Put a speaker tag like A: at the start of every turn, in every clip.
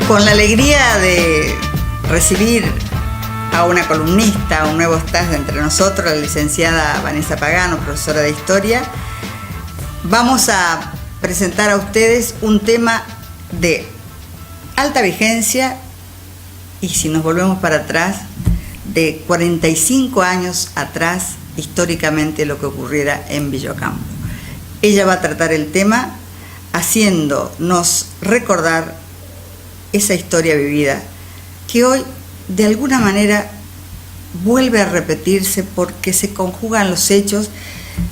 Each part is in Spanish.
A: Con la alegría de recibir a una columnista, a un nuevo staff entre nosotros, la licenciada Vanessa Pagano, profesora de Historia, vamos a presentar a ustedes un tema de alta vigencia y, si nos volvemos para atrás, de 45 años atrás, históricamente lo que ocurriera en Villa Ocampo. Ella va a tratar el tema haciéndonos recordar esa historia vivida que hoy de alguna manera vuelve a repetirse porque se conjugan los hechos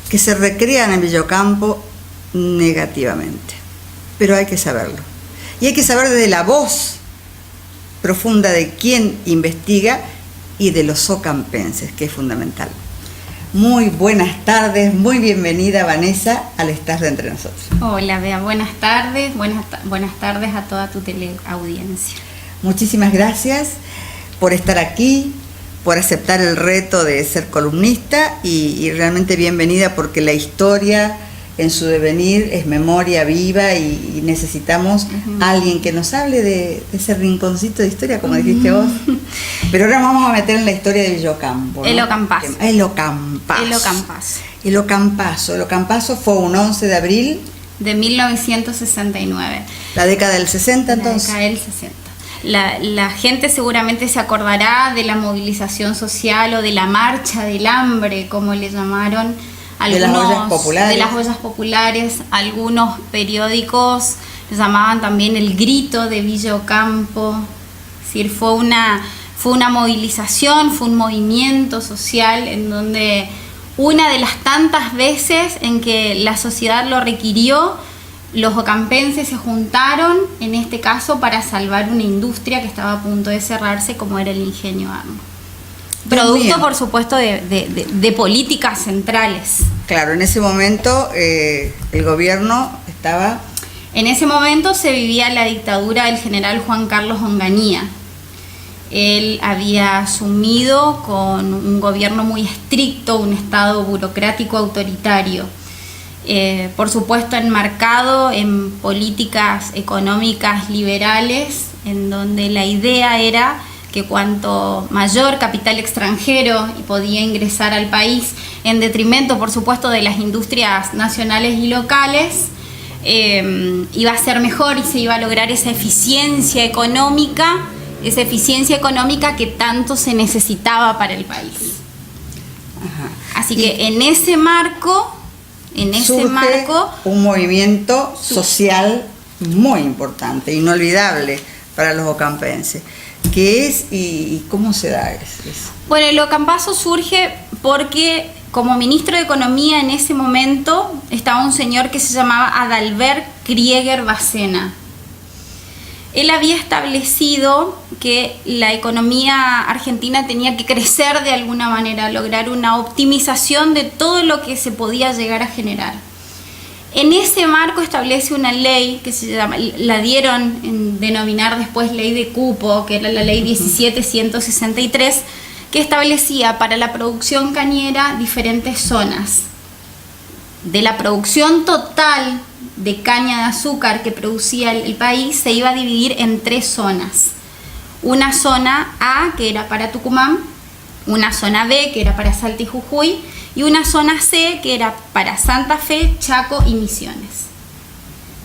A: que se recrean en Villa Ocampo negativamente. Pero hay que saberlo. Y hay que saber desde la voz profunda de quien investiga y de los ocampenses, que es fundamental. Muy buenas tardes, muy bienvenida Vanessa al Estar de Entre Nosotros.
B: Hola Bea, buenas tardes a toda tu teleaudiencia.
A: Muchísimas gracias por estar aquí, por aceptar el reto de ser columnista y realmente bienvenida porque la historia en su devenir es memoria viva y necesitamos a alguien que nos hable de ese rinconcito de historia, como dijiste vos. Pero ahora vamos a meter en la historia de Villa Ocampo, ¿no?
B: El Ocampazo.
A: El Ocampazo.
B: El Ocampazo.
A: El Ocampazo. El Ocampazo fue un 11 de abril
B: de 1969.
A: La década del 60, entonces.
B: La década del 60. La gente seguramente se acordará de la movilización social o de la marcha del hambre, como le llamaron algunos,
A: de las ollas populares.
B: Algunos periódicos le llamaban también el grito de Villa Ocampo. Es decir, fue una movilización, fue un movimiento social en donde una de las tantas veces en que la sociedad lo requirió, los ocampenses se juntaron, en este caso, para salvar una industria que estaba a punto de cerrarse, como era el Ingenio Arno. Producto, por supuesto, de políticas centrales.
A: Claro, en ese momento el gobierno estaba...
B: En ese momento se vivía la dictadura del general Juan Carlos Onganía. Él había asumido con un gobierno muy estricto, un estado burocrático autoritario. Por supuesto enmarcado en políticas económicas liberales, en donde la idea era que cuanto mayor capital extranjero podía ingresar al país, en detrimento, por supuesto, de las industrias nacionales y locales, iba a ser mejor y se iba a lograr esa eficiencia económica que tanto se necesitaba para el país. Ajá. Así que en ese marco
A: un movimiento social muy importante, inolvidable para los ocampenses. ¿Qué es y cómo se da eso?
B: Bueno, el Ocampazo surge porque como ministro de Economía en ese momento estaba un señor que se llamaba Adalbert Krieger Bacena. Él había establecido que la economía argentina tenía que crecer de alguna manera, lograr una optimización de todo lo que se podía llegar a generar. En ese marco establece una ley que se llama, la dieron en denominar después ley de cupo, que era la ley 17.163, que establecía para la producción cañera diferentes zonas. De la producción total de caña de azúcar que producía el país se iba a dividir en 3 zonas. Una zona A, que era para Tucumán, una zona B, que era para Salta y Jujuy, y una zona C, que era para Santa Fe, Chaco y Misiones.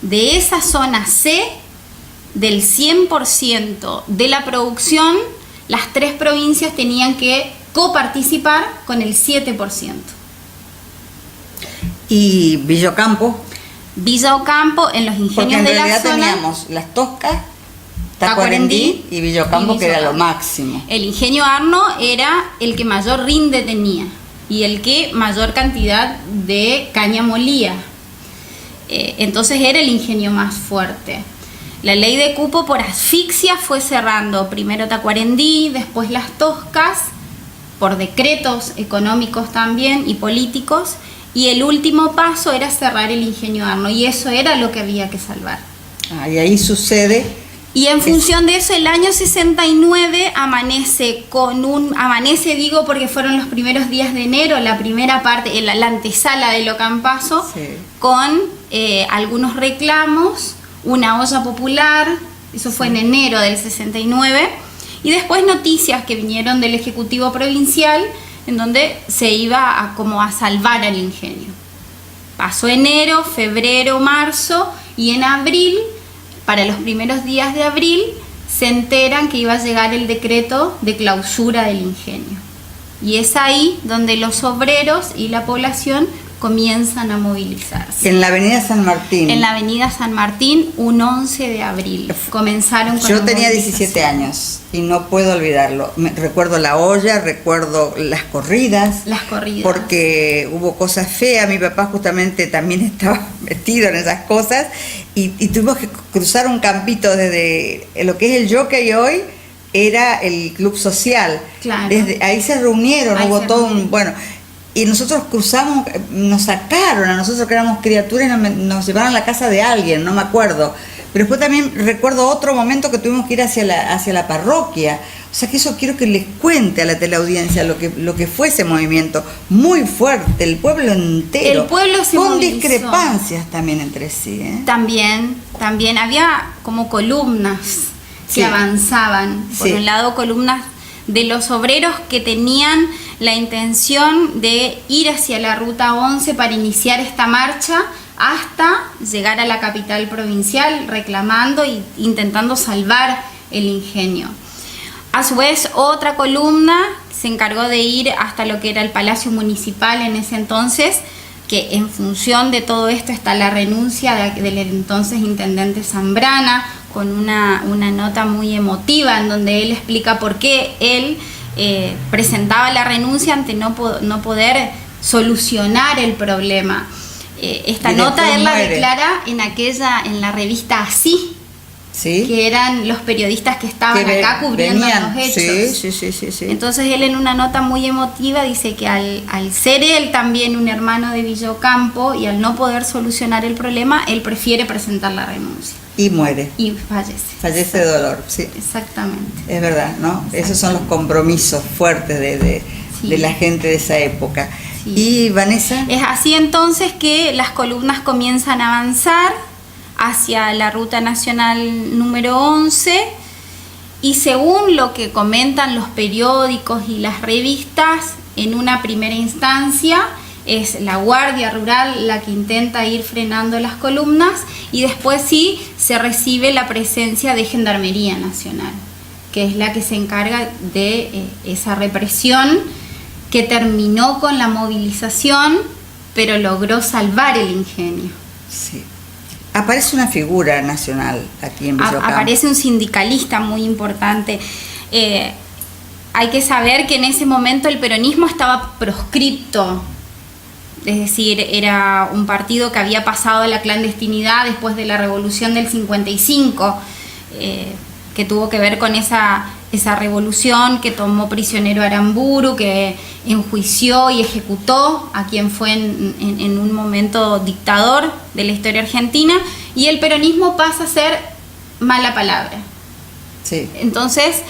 B: De esa zona C, del 100% de la producción, las 3 provincias tenían que coparticipar con el 7%.
A: ¿Y Villa Ocampo?
B: Villa Ocampo, en los ingenios de la zona...
A: Porque en realidad teníamos Las Toscas, Tacuarembí y Villa Ocampo, que era lo máximo.
B: El Ingenio Arno era el que mayor rinde tenía y el que mayor cantidad de caña molía. Entonces era el ingenio más fuerte. La ley de cupo por asfixia fue cerrando primero Tacuarembí, después Las Toscas, por decretos económicos también y políticos, y el último paso era cerrar el Ingenio Arno, y eso era lo que había que salvar.
A: Y ahí sucede...
B: Y en función de eso, el año 69 amanece digo porque fueron los primeros días de enero, la primera parte, la antesala del Ocampazo, sí, con algunos reclamos, una olla popular Eso fue en enero del 69. Y después noticias que vinieron del Ejecutivo Provincial, en donde se iba como a salvar al ingenio. Pasó enero, febrero, marzo, y en abril, para los primeros días de abril, se enteran que iba a llegar el decreto de clausura del ingenio. Y es ahí donde los obreros y la población comienzan a movilizarse.
A: En la avenida San Martín.
B: En la avenida San Martín, un 11 de abril. Comenzaron con
A: Yo tenía 17 años y no puedo olvidarlo. Recuerdo la olla, recuerdo las corridas.
B: Las corridas.
A: Porque hubo cosas feas. Mi papá justamente también estaba metido en esas cosas. Y tuvimos que cruzar un campito desde lo que es el Jockey hoy, era el club social.
B: Claro.
A: Desde ahí se reunieron,
B: Ahí
A: hubo
B: se
A: todo
B: reunieron.
A: un... Bueno, y nosotros cruzamos, nos sacaron a nosotros que éramos criaturas y nos llevaron a la casa de alguien, no me acuerdo. Pero después también recuerdo otro momento que tuvimos que ir hacia la parroquia. O sea que eso quiero que les cuente a la teleaudiencia lo que fue ese movimiento. Muy fuerte, el pueblo entero.
B: El pueblo se
A: con
B: movilizó.
A: discrepancias también entre sí, ¿eh?
B: También había como columnas
A: Sí.
B: que avanzaban. Por
A: Sí.
B: un lado, columnas de los obreros que tenían la intención de ir hacia la Ruta 11 para iniciar esta marcha hasta llegar a la capital provincial reclamando e intentando salvar el ingenio. A su vez, otra columna se encargó de ir hasta lo que era el Palacio Municipal en ese entonces, que en función de todo esto está la renuncia del entonces intendente Zambrana, con una nota muy emotiva en donde él explica por qué él presentaba la renuncia ante no poder solucionar el problema. Esta
A: Y
B: nota
A: después
B: él la
A: muere.
B: declara en la revista Así,
A: ¿Sí?
B: que eran los periodistas que estaban
A: Que
B: acá cubriendo
A: venían.
B: los hechos.
A: Sí.
B: Entonces él en una nota muy emotiva dice que al ser él también un hermano de Villocampo y al no poder solucionar el problema, él prefiere presentar la renuncia.
A: Y muere.
B: Y fallece.
A: Fallece de dolor, sí.
B: Exactamente.
A: Es verdad, ¿no? Esos son los compromisos fuertes
B: Sí.
A: de la gente de esa época.
B: Sí.
A: Y Vanessa,
B: Es así entonces que las columnas comienzan a avanzar hacia la Ruta Nacional número 11 y según lo que comentan los periódicos y las revistas, en una primera instancia es la Guardia Rural la que intenta ir frenando las columnas y después sí se recibe la presencia de Gendarmería Nacional, que es la que se encarga de esa represión que terminó con la movilización, pero logró salvar el ingenio.
A: sí. Aparece una figura nacional aquí en Villocampo.
B: Aparece un sindicalista muy importante. Hay que saber que en ese momento el peronismo estaba proscripto, es decir, era un partido que había pasado a la clandestinidad después de la revolución del 55, que tuvo que ver con esa revolución que tomó prisionero a Aramburu, que enjuició y ejecutó a quien fue en un momento dictador de la historia argentina, y el peronismo pasa a ser mala palabra.
A: Sí.
B: Entonces,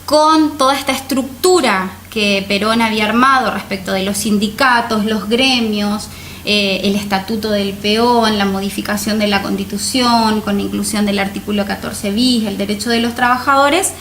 B: con toda esta estructura que Perón había armado respecto de los sindicatos, los gremios, el estatuto del peón, la modificación de la Constitución, con la inclusión del artículo 14 bis, el derecho de los trabajadores,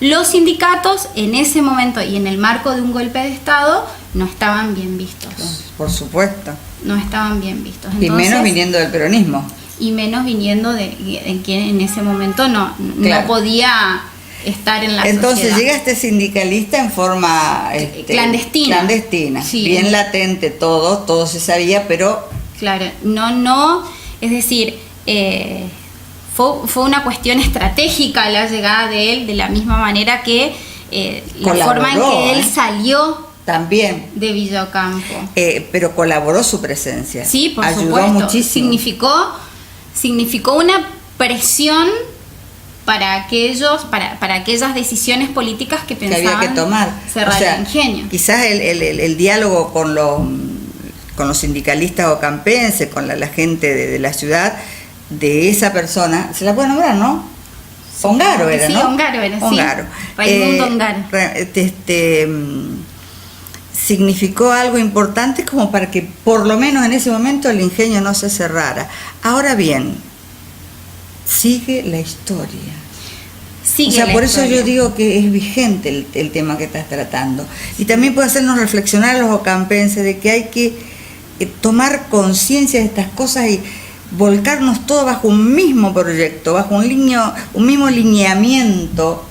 B: los sindicatos en ese momento y en el marco de un golpe de Estado no estaban bien vistos.
A: Por supuesto.
B: No estaban bien vistos.
A: Y menos viniendo del peronismo.
B: Y menos viniendo de quien en ese momento no
A: Claro.
B: podía estar en la
A: Entonces
B: sociedad.
A: llega este sindicalista en forma clandestina,
B: Sí.
A: bien latente todo se sabía, pero
B: Claro, es decir, fue una cuestión estratégica la llegada de él, de la misma manera que la
A: Colaboró,
B: forma en que él salió
A: también,
B: de Villocampo.
A: pero colaboró su presencia.
B: Sí, por
A: ayudó
B: supuesto.
A: muchísimo.
B: Significó una presión para aquellas decisiones políticas que
A: que
B: pensaban
A: había que tomar.
B: cerrar
A: O sea,
B: el ingenio.
A: Quizás el diálogo con los sindicalistas ocampenses, con la gente de la ciudad, de esa persona, se la puede nombrar, ¿no? Ongaro era,
B: Sí,
A: ¿no?
B: Ongaro era, sí.
A: Ongaro.
B: Raimundo Ongaro.
A: Significó algo importante como para que por lo menos en ese momento el ingenio no se cerrara. Ahora bien, sigue la historia.
B: sigue.
A: O sea,
B: la
A: por eso
B: historia.
A: yo digo que es vigente el tema que estás tratando. Y también puede hacernos reflexionar a los ocampenses de que hay que tomar conciencia de estas cosas y volcarnos todos bajo un mismo proyecto, bajo un mismo lineamiento.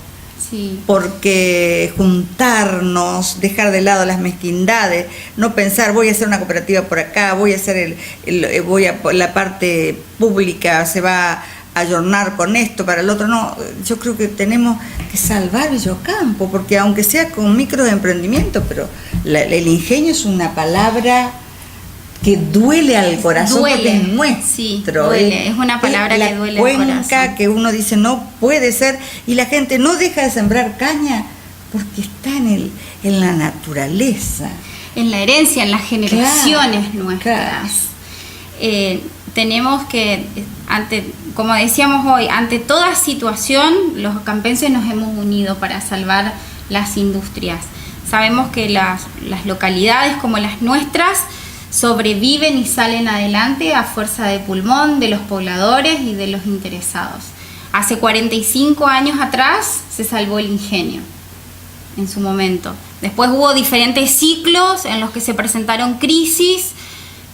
B: Sí.
A: Porque juntarnos, dejar de lado las mezquindades, no pensar voy a hacer una cooperativa por acá, voy a hacer la parte pública se va a ayornar con esto para el otro, no, yo creo que tenemos que salvar Villocampo, porque aunque sea con microemprendimiento, pero el ingenio es una palabra que duele al corazón, porque es nuestro.
B: Sí, duele. Es una palabra que duele al corazón.
A: Cuenca que uno dice no puede ser, y la gente no deja de sembrar caña porque está en la naturaleza.
B: En la herencia, en las generaciones nuestras.
A: Claro.
B: Tenemos que, como decíamos hoy, ante toda situación, los ocampenses nos hemos unido para salvar las industrias. Sabemos que las localidades como las nuestras sobreviven y salen adelante a fuerza de pulmón de los pobladores y de los interesados. Hace 45 años atrás se salvó el ingenio, en su momento. Después hubo diferentes ciclos en los que se presentaron crisis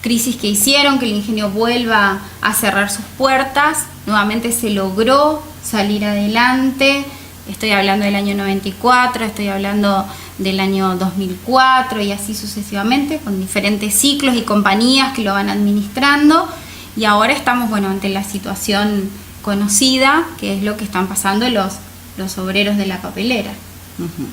B: que hicieron que el ingenio vuelva a cerrar sus puertas. Nuevamente se logró salir adelante. Estoy hablando del año 94, estoy hablando del año 2004 y así sucesivamente, con diferentes ciclos y compañías que lo van administrando. Y ahora estamos, ante la situación conocida, que es lo que están pasando los obreros de la papelera.
A: Uh-huh.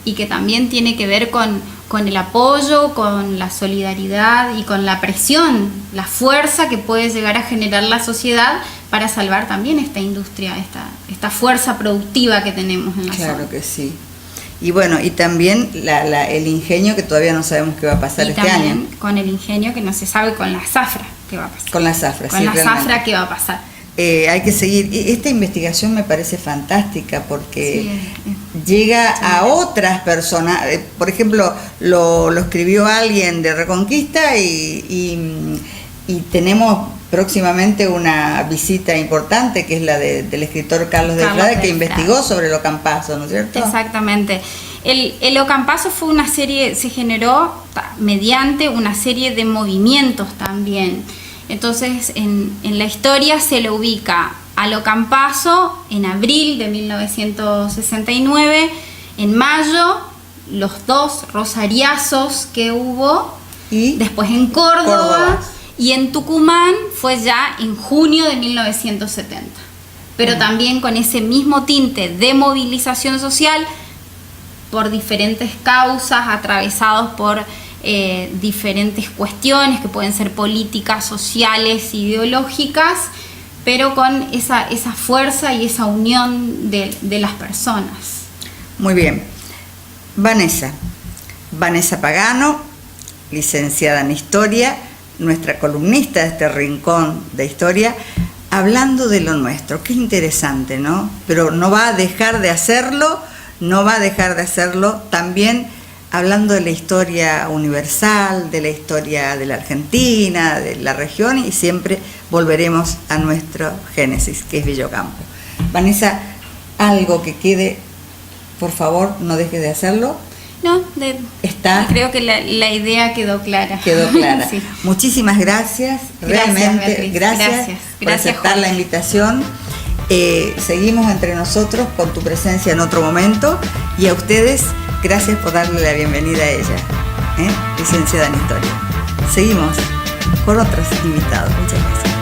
B: Y que también tiene que ver con el apoyo, con la solidaridad y con la presión, la fuerza que puede llegar a generar la sociedad para salvar también esta industria, esta fuerza productiva que tenemos en la zona.
A: Claro que sí. Y y también el ingenio, que todavía no sabemos qué va a pasar este año.
B: Con el ingenio, que no se sabe, con la zafra qué va a pasar.
A: Con la zafra,
B: con
A: sí,
B: la
A: realmente.
B: zafra qué va a pasar.
A: Hay que seguir. Esta investigación me parece fantástica porque llega a otras personas. Por ejemplo, lo escribió alguien de Reconquista y tenemos próximamente una visita importante, que es la del escritor Carlos de Frade, que investigó sobre el ocampazo, ¿no es cierto?
B: Exactamente. El ocampazo fue una serie, se generó mediante una serie de movimientos también. Entonces, en la historia se lo ubica al ocampazo en abril de 1969, en mayo, los dos rosariazos que hubo, y después en Córdoba. Y en Tucumán fue ya en junio de 1970. Pero también con ese mismo tinte de movilización social por diferentes causas, atravesados por diferentes cuestiones que pueden ser políticas, sociales, ideológicas, pero con esa fuerza y esa unión de las personas.
A: Muy bien. Vanessa Pagano, licenciada en Historia, nuestra columnista de este rincón de historia, hablando de lo nuestro. Qué interesante, ¿no? Pero no va a dejar de hacerlo también hablando de la historia universal, de la historia de la Argentina, de la región, y siempre volveremos a nuestro génesis, que es Villocampo. Vanessa, algo que quede, por favor, no dejes de hacerlo.
B: No, creo que la idea quedó clara.
A: Sí. Muchísimas gracias, realmente, gracias por aceptar la invitación. Seguimos entre nosotros con tu presencia en otro momento, y a ustedes, gracias por darle la bienvenida a ella, licenciada en Historia. Seguimos con otros invitados. Muchas gracias.